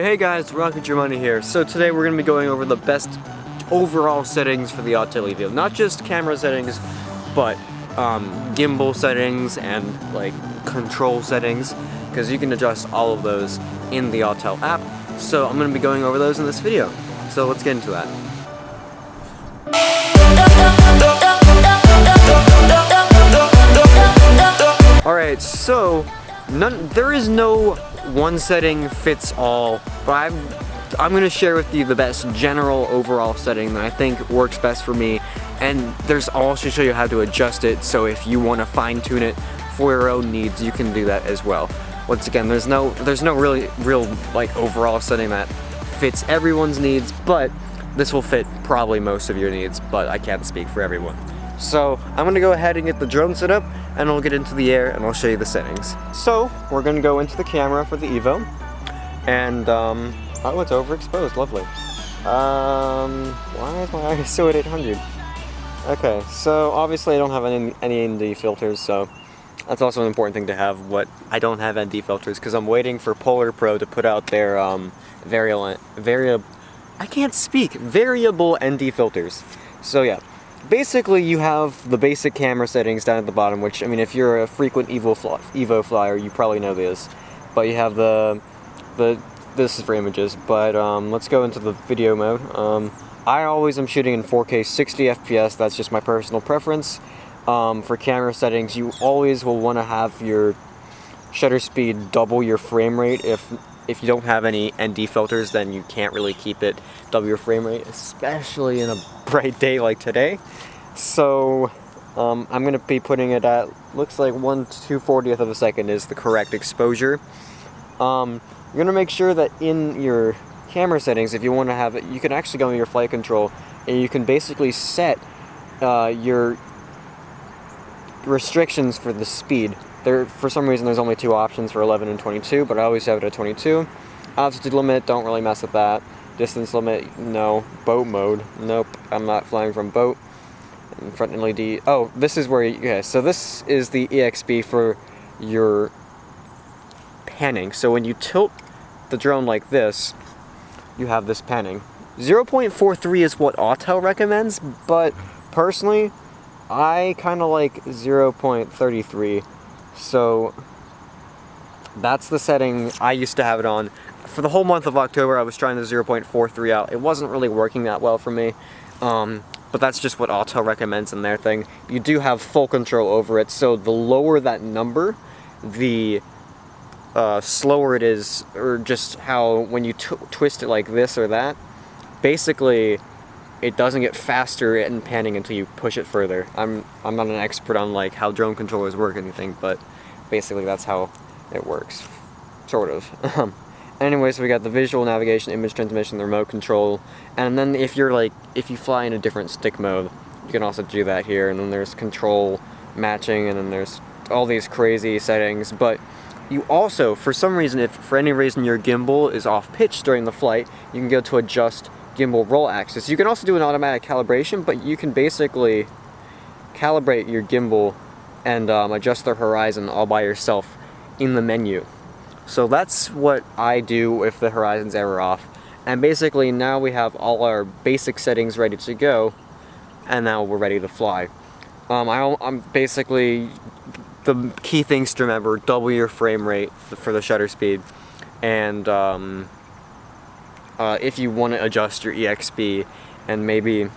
Hey guys, Rocco here. So today we're going to be going over the best overall settings for the Autel Evo. Not just camera settings, but gimbal settings and like control settings, because you can adjust all of those in the Autel app. So I'm going to be going over those in this video. So let's get into that. Alright, so there is no one setting fits all, but I'm going to share with you the best general overall setting that I think works best for me, and there's also show you how to adjust it, so if you want to fine tune it for your own needs, you can do that as well. Once again, there's no real like overall setting that fits everyone's needs, but this will fit probably most of your needs, but I can't speak for everyone. So I'm going to go ahead and get the drone set up, and I'll get into the air and I'll show you the settings. So we're going to go into the camera for the Evo, and oh, it's overexposed, lovely. Why is my ISO at 800? Okay, so obviously I don't have any ND filters, so that's also an important thing to have. What I don't have ND filters because I'm waiting for Polar Pro to put out their variable ND filters. So yeah. Basically, you have the basic camera settings down at the bottom, which, I mean, if you're a frequent Evo flyer, you probably know this. But you have this is for images, but let's go into the video mode. I always am shooting in 4K 60 FPS, that's just my personal preference. For camera settings, you always will want to have your shutter speed double your frame rate. If you don't have any ND filters, then you can't really keep it double your frame rate, especially in a bright day like today. So I'm going to be putting it at, looks like 1/240th of a second is the correct exposure. You're going to make sure that in your camera settings, if you want to have it, you can actually go into your flight control, and you can basically set your restrictions for the speed. For some reason, there's only two options for 11 and 22, but I always have it at 22. Altitude limit, don't really mess with that. Distance limit, no. Boat mode, nope. I'm not flying from boat. And front LED, oh, this is where, yeah, so this is the EXP for your panning. So when you tilt the drone like this, you have this panning. 0.43 is what Autel recommends, but personally, I kind of like 0.33. So that's the setting I used to have it on. For the whole month of October, I was trying the 0.43 out. It wasn't really working that well for me, but that's just what Autel recommends in their thing. You do have full control over it, so the lower that number, the slower it is, or just how when you twist it like this or that, basically it doesn't get faster in panning until you push it further. I'm not an expert on like how drone controllers work or anything, but basically that's how it works, sort of. Anyways, we got the visual navigation, image transmission, the remote control, and then if you fly in a different stick mode, you can also do that here. And then there's control matching, and then there's all these crazy settings. But you also, for some reason, if for any reason your gimbal is off pitch during the flight, you can go to adjust gimbal roll axis. You can also do an automatic calibration, but you can basically calibrate your gimbal and adjust the horizon all by yourself in the menu. So that's what I do if the horizon's ever off. And basically now we have all our basic settings ready to go, and now we're ready to fly. I'm basically, the key things to remember: double your frame rate for the shutter speed, and if you want to adjust your EXP, and maybe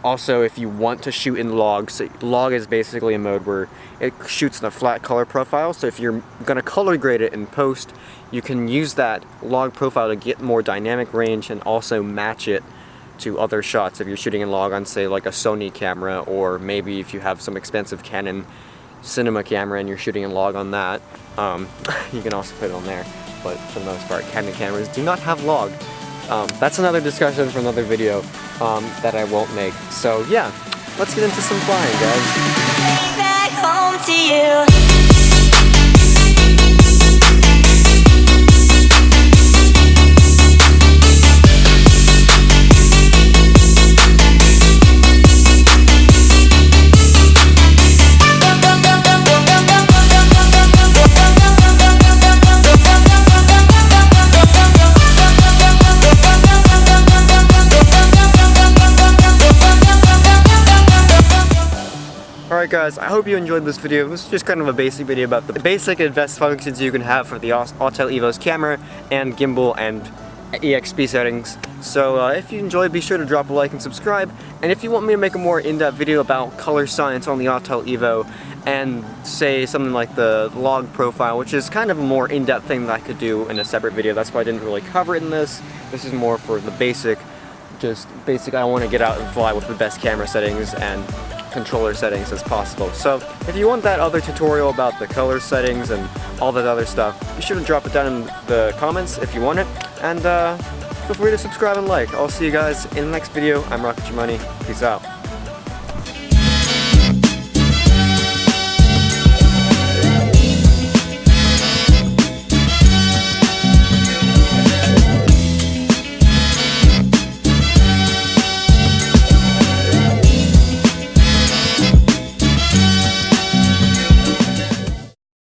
also if you want to shoot in log. So log is basically a mode where it shoots in a flat color profile, so if you're going to color grade it in post, you can use that log profile to get more dynamic range and also match it to other shots if you're shooting in log on, say, like a Sony camera, or maybe if you have some expensive Canon cinema camera and you're shooting in log on that, you can also put it on there. But for the most part, Canon cameras do not have log. That's another discussion for another video that I won't make. So yeah, let's get into some flying, guys. Back home to you. Alright guys, I hope you enjoyed this video. This is just kind of a basic video about the basic and best functions you can have for the Autel Evo's camera and gimbal and EXP settings. So if you enjoyed, be sure to drop a like and subscribe. And if you want me to make a more in-depth video about color science on the Autel Evo and say something like the log profile, which is kind of a more in-depth thing that I could do in a separate video, that's why I didn't really cover it in this. This is more for the basic, I want to get out and fly with the best camera settings and controller settings as possible. So if you want that other tutorial about the color settings and all that other stuff, be sure to drop it down in the comments if you want it, and feel free to subscribe and like. I'll see you guys in the next video. I'm Rocco. Peace out.